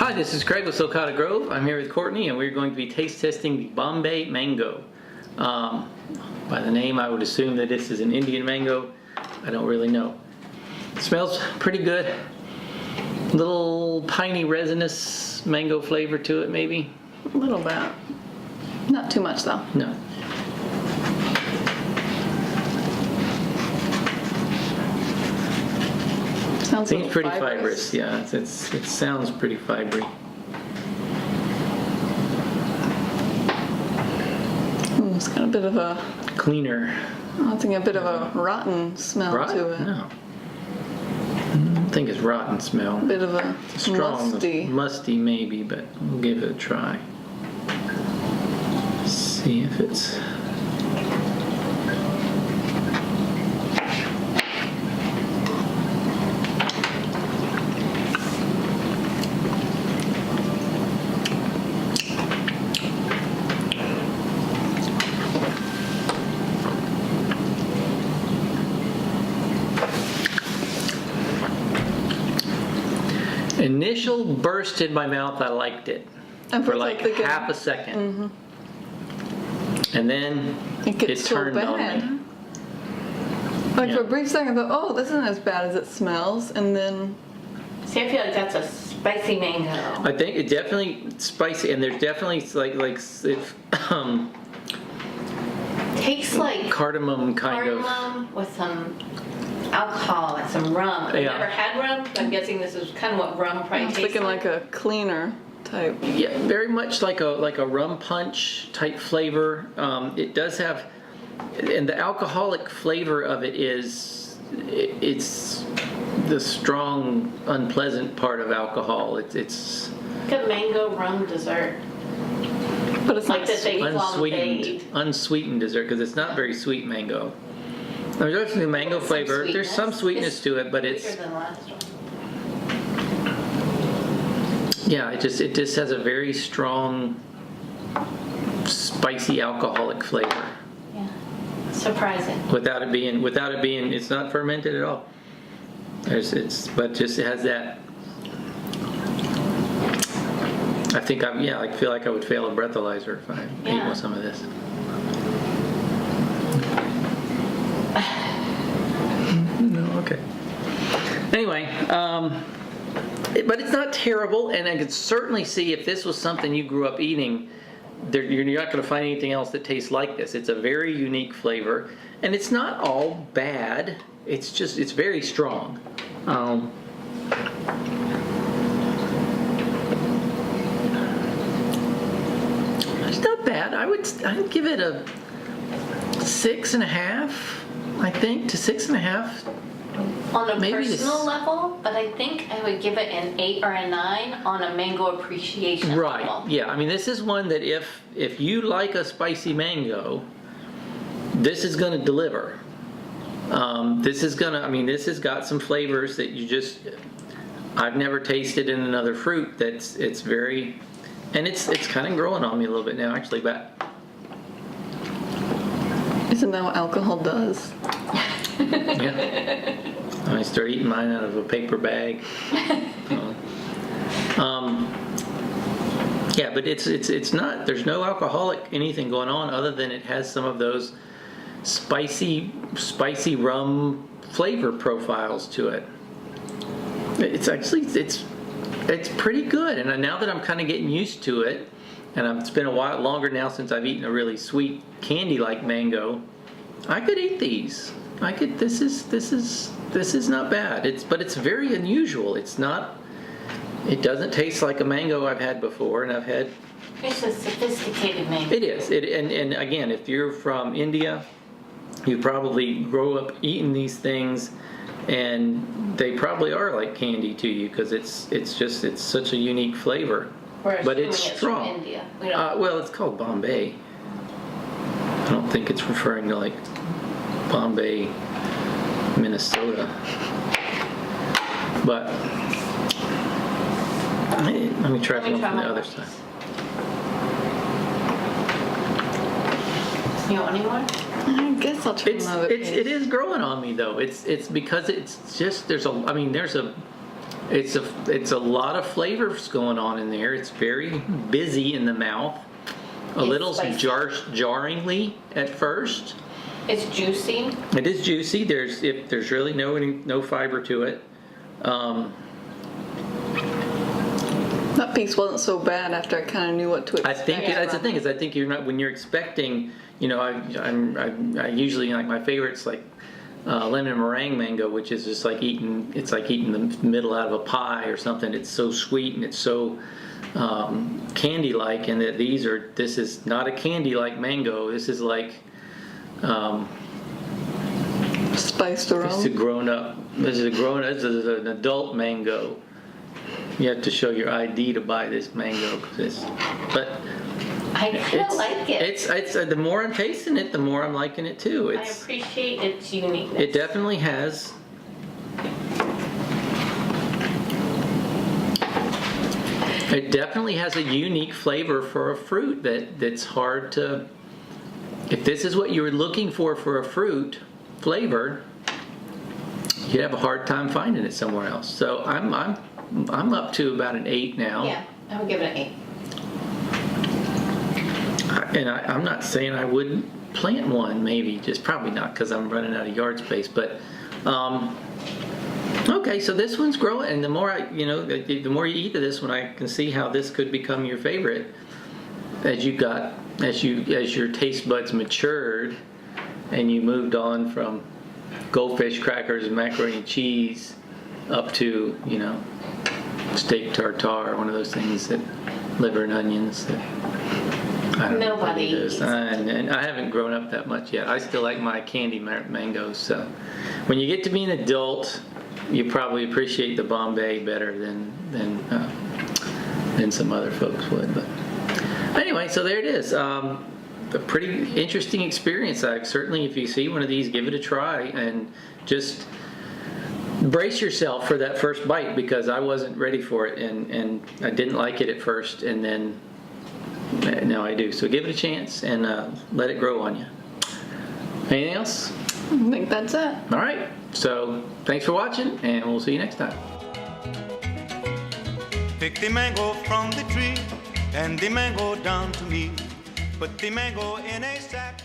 Hi, this is Craig with Sulcata Grove. I'm here with Courtney and we're going to be taste testing the Bombay mango. By the name I would assume that this is an Indian mango. I don't really know. It smells pretty good. Little piney resinous mango flavor to it maybe. A little bit. Not too much though. No. Seems pretty fibrous. Yeah, it sounds pretty fibery. It's got a bit of a cleaner. I think a bit of a rotten smell to it. No. I don't think it's rotten smell. A bit of a strong, musty maybe, but we'll give it a try. See if it's. Initial burst in my mouth, I liked it for like half a second, and then it turned on me. Like for a brief second, I thought, "Oh, this isn't as bad as it smells," and then. See, I feel like that's a spicy mango. I think it definitely spicy, and there's definitely like tastes like cardamom with some alcohol, like some rum. I've never had rum, but I'm guessing this is kind of what rum probably tastes like. Thinking like a cleaner type. Yeah, very much like a rum punch type flavor. It does have, and the alcoholic flavor of it it's the strong, unpleasant part of alcohol. It's like a mango rum dessert. But it's like that they unsweetened dessert because it's not very sweet mango. There's definitely mango flavor. There's some sweetness to it, but it's than the last one. Yeah, it just has a very strong, spicy alcoholic flavor. Yeah, surprising. Without it being, it's not fermented at all. But just it has that. I think I feel like I would fail a breathalyzer if I ate some of this. No, okay. Anyway, but it's not terrible, and I could certainly see if this was something you grew up eating, you're not going to find anything else that tastes like this. It's a very unique flavor, and it's not all bad. It's very strong. It's not bad. I'd give it a 6.5. I think to 6.5. On a personal level, but I think I would give it an 8 or a 9 on a mango appreciation level. Right. Yeah. I mean, this is one that if you like a spicy mango, this is going to deliver. This has got some flavors that I've never tasted in another fruit. It's very, and it's kind of growing on me a little bit now, actually, but. Isn't that what alcohol does? Yeah. I start eating mine out of a paper bag. Yeah, but it's not. There's no alcoholic anything going on other than it has some of those spicy rum flavor profiles to it. It's pretty good, and now that I'm kind of getting used to it, and it's been a while longer now since I've eaten a really sweet candy-like mango, I could eat these. This is not bad. But it's very unusual. It doesn't taste like a mango I've had before, and I've had. It's a sophisticated mango. It is. And again, if you're from India, you probably grow up eating these things, and they probably are like candy to you because it's such a unique flavor. But it's strong. From India. Well, it's called Bombay. I don't think it's referring to like Bombay, Minnesota. But let me try one from the other side. You want any more? I guess I'll try another piece. It is growing on me though. It's because it's just there's a it's a lot of flavors going on in there. It's very busy in the mouth. A It's little spicy. jarringly at first. It's juicy. It is juicy. There's really no fiber to it. That piece wasn't so bad after I kind of knew what to I expect. think that's the from thing it. is I think you're not when you're expecting. You know, I usually like my favorites like lemon meringue mango, which is just like eating the middle out of a pie or something. It's so sweet and it's so candy-like, and that this is not a candy-like mango. This is like Spiced this is a around. this is an adult mango. You have to show your ID to buy this mango, but I kind of like it. it's the more I'm tasting it, the more I'm liking it too. I appreciate its uniqueness. It definitely has. It definitely has a unique flavor for a fruit that's hard to. If this is what you were looking for a fruit flavor, you'd have a hard time finding it somewhere else. So I'm up to about an 8 now. Yeah, I would give it an 8. And I'm not saying I wouldn't plant one, maybe, just probably not because I'm running out of yard space. But okay, so this one's growing, and the more the more you eat of this one, I can see how this could become your favorite as your taste buds matured, and you moved on from goldfish crackers and macaroni and cheese up to steak tartare, one of those things that liver and onions that. I don't know what Nobody it is. eats. And I haven't grown up that much yet. I still like my candy mangoes. So when you get to be an adult, you probably appreciate the Bombay better than some other folks would. But anyway, so there it is. A pretty interesting experience. Certainly, if you see one of these, give it a try and just brace yourself for that first bite, because I wasn't ready for it and I didn't like it at first, and then now I do. So give it a chance and let it grow on you. Anything else? I think that's it. All right. So thanks for watching, and we'll see you next time. Pick the mango from the tree, and the mango down to me. Put the mango in a sack.